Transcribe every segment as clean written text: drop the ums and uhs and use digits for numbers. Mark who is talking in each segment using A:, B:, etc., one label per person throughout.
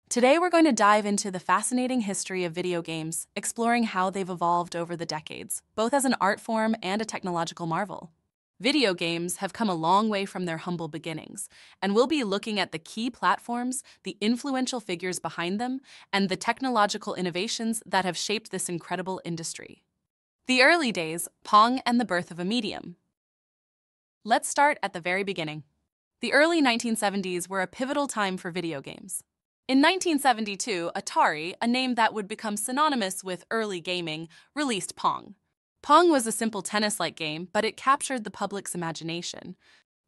A: Today we're going to dive into the fascinating history of video games, exploring how they've evolved over the decades, both as an art form and a technological marvel. Video games have come a long way from their humble beginnings, and we'll be looking at the key platforms, the influential figures behind them, and the technological innovations that have shaped this incredible industry. The early days, Pong and the birth of a medium. Let's start at the very beginning. The early 1970s were a pivotal time for video games. In 1972, Atari, a name that would become synonymous with early gaming, released Pong. Pong was a simple tennis-like game, but it captured the public's imagination.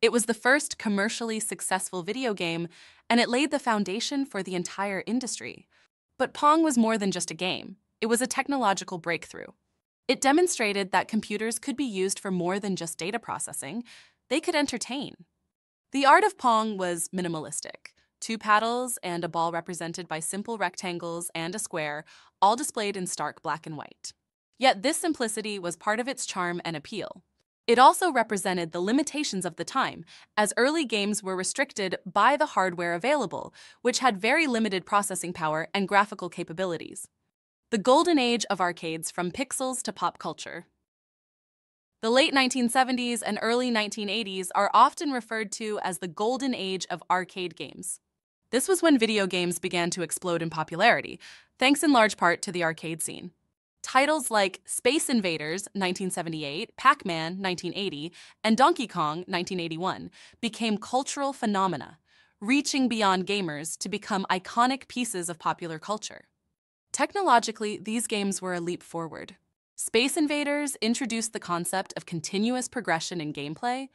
A: It was the first commercially successful video game, and it laid the foundation for the entire industry. But Pong was more than just a game. It was a technological breakthrough. It demonstrated that computers could be used for more than just data processing. They could entertain. The art of Pong was minimalistic. 2 paddles and a ball represented by simple rectangles and a square, all displayed in stark black and white. Yet this simplicity was part of its charm and appeal. It also represented the limitations of the time, as early games were restricted by the hardware available, which had very limited processing power and graphical capabilities. The golden age of arcades, from pixels to pop culture. The late 1970s and early 1980s are often referred to as the golden age of arcade games. This was when video games began to explode in popularity, thanks in large part to the arcade scene. Titles like Space Invaders, 1978, Pac-Man, 1980, and Donkey Kong, 1981, became cultural phenomena, reaching beyond gamers to become iconic pieces of popular culture. Technologically, these games were a leap forward. Space Invaders introduced the concept of continuous progression in gameplay,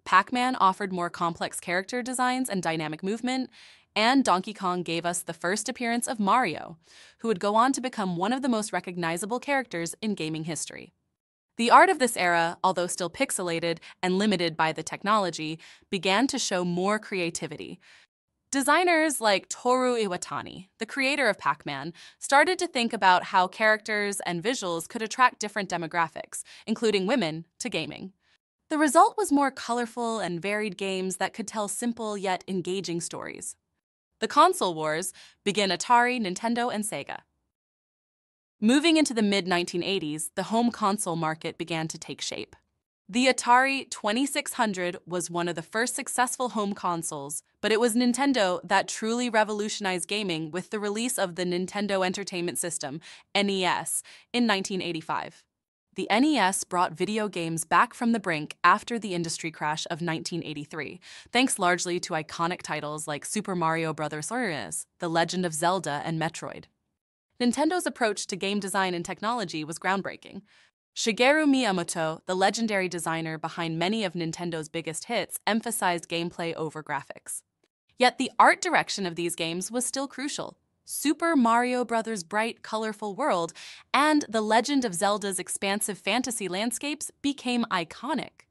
A: Pac-Man offered more complex character designs and dynamic movement, and Donkey Kong gave us the first appearance of Mario, who would go on to become one of the most recognizable characters in gaming history. The art of this era, although still pixelated and limited by the technology, began to show more creativity. Designers like Toru Iwatani, the creator of Pac-Man, started to think about how characters and visuals could attract different demographics, including women, to gaming. The result was more colorful and varied games that could tell simple yet engaging stories. The console wars began Atari, Nintendo, and Sega. Moving into the mid-1980s, the home console market began to take shape. The Atari 2600 was one of the first successful home consoles, but it was Nintendo that truly revolutionized gaming with the release of the Nintendo Entertainment System, NES, in 1985. The NES brought video games back from the brink after the industry crash of 1983, thanks largely to iconic titles like Super Mario Bros. The Legend of Zelda, and Metroid. Nintendo's approach to game design and technology was groundbreaking. Shigeru Miyamoto, the legendary designer behind many of Nintendo's biggest hits, emphasized gameplay over graphics. Yet the art direction of these games was still crucial. Super Mario Bros.' bright, colorful world and The Legend of Zelda's expansive fantasy landscapes became iconic.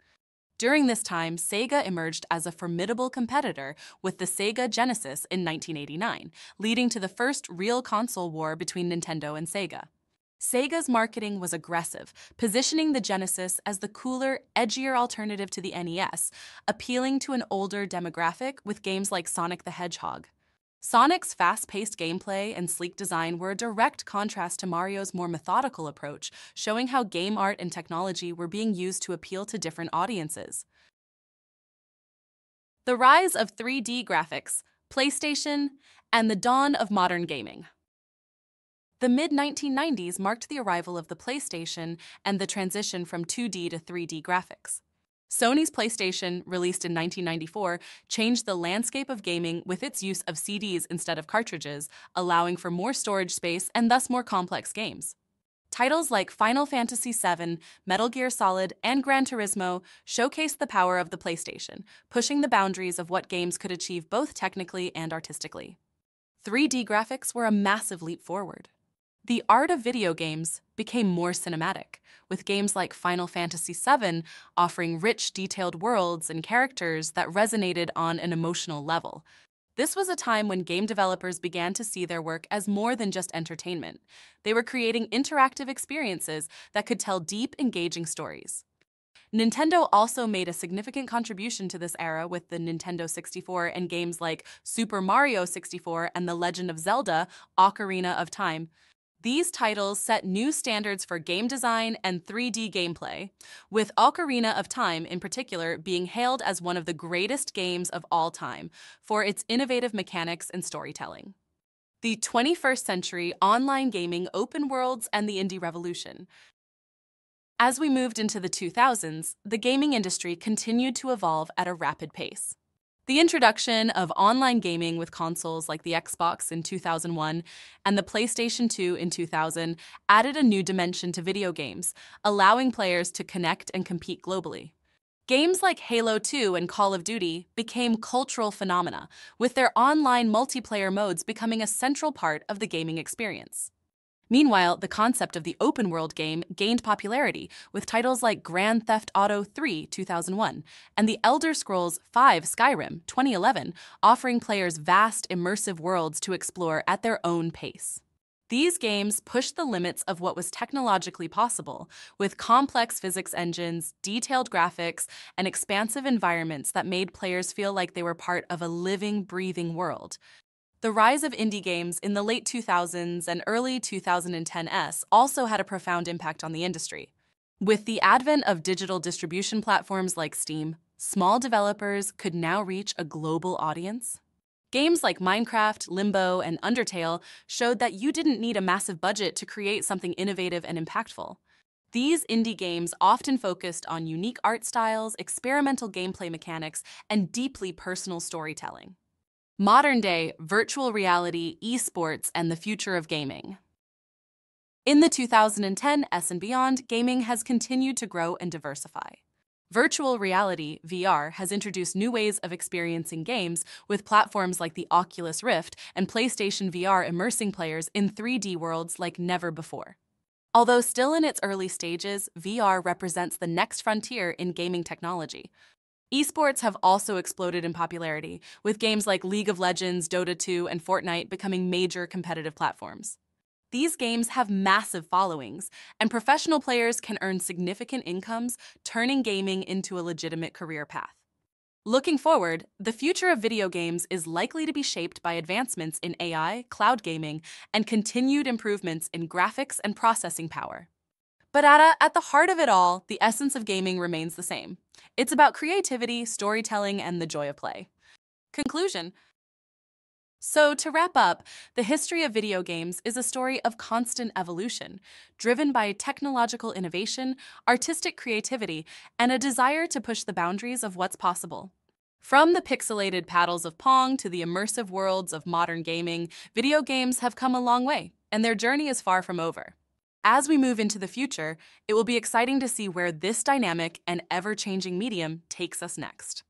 A: During this time, Sega emerged as a formidable competitor with the Sega Genesis in 1989, leading to the first real console war between Nintendo and Sega. Sega's marketing was aggressive, positioning the Genesis as the cooler, edgier alternative to the NES, appealing to an older demographic with games like Sonic the Hedgehog. Sonic's fast-paced gameplay and sleek design were a direct contrast to Mario's more methodical approach, showing how game art and technology were being used to appeal to different audiences. The rise of 3D graphics, PlayStation, and the dawn of modern gaming. The mid-1990s marked the arrival of the PlayStation and the transition from 2D to 3D graphics. Sony's PlayStation, released in 1994, changed the landscape of gaming with its use of CDs instead of cartridges, allowing for more storage space and thus more complex games. Titles like Final Fantasy VII, Metal Gear Solid, and Gran Turismo showcased the power of the PlayStation, pushing the boundaries of what games could achieve both technically and artistically. 3D graphics were a massive leap forward. The art of video games became more cinematic, with games like Final Fantasy VII offering rich, detailed worlds and characters that resonated on an emotional level. This was a time when game developers began to see their work as more than just entertainment. They were creating interactive experiences that could tell deep, engaging stories. Nintendo also made a significant contribution to this era with the Nintendo 64 and games like Super Mario 64 and The Legend of Zelda: Ocarina of Time. These titles set new standards for game design and 3D gameplay, with Ocarina of Time in particular being hailed as one of the greatest games of all time for its innovative mechanics and storytelling. The 21st century online gaming, open worlds, and the indie revolution. As we moved into the 2000s, the gaming industry continued to evolve at a rapid pace. The introduction of online gaming with consoles like the Xbox in 2001 and the PlayStation 2 in 2000 added a new dimension to video games, allowing players to connect and compete globally. Games like Halo 2 and Call of Duty became cultural phenomena, with their online multiplayer modes becoming a central part of the gaming experience. Meanwhile, the concept of the open-world game gained popularity with titles like Grand Theft Auto 3, 2001, and The Elder Scrolls V: Skyrim, 2011, offering players vast, immersive worlds to explore at their own pace. These games pushed the limits of what was technologically possible, with complex physics engines, detailed graphics, and expansive environments that made players feel like they were part of a living, breathing world. The rise of indie games in the late 2000s and early 2010s also had a profound impact on the industry. With the advent of digital distribution platforms like Steam, small developers could now reach a global audience. Games like Minecraft, Limbo, and Undertale showed that you didn't need a massive budget to create something innovative and impactful. These indie games often focused on unique art styles, experimental gameplay mechanics, and deeply personal storytelling. Modern-day virtual reality, esports, and the future of gaming. In the 2010s and beyond, gaming has continued to grow and diversify. Virtual reality, VR, has introduced new ways of experiencing games with platforms like the Oculus Rift and PlayStation VR immersing players in 3D worlds like never before. Although still in its early stages, VR represents the next frontier in gaming technology. Esports have also exploded in popularity, with games like League of Legends, Dota 2, and Fortnite becoming major competitive platforms. These games have massive followings, and professional players can earn significant incomes, turning gaming into a legitimate career path. Looking forward, the future of video games is likely to be shaped by advancements in AI, cloud gaming, and continued improvements in graphics and processing power. But at the heart of it all, the essence of gaming remains the same. It's about creativity, storytelling, and the joy of play. Conclusion. So, to wrap up, the history of video games is a story of constant evolution, driven by technological innovation, artistic creativity, and a desire to push the boundaries of what's possible. From the pixelated paddles of Pong to the immersive worlds of modern gaming, video games have come a long way, and their journey is far from over. As we move into the future, it will be exciting to see where this dynamic and ever-changing medium takes us next.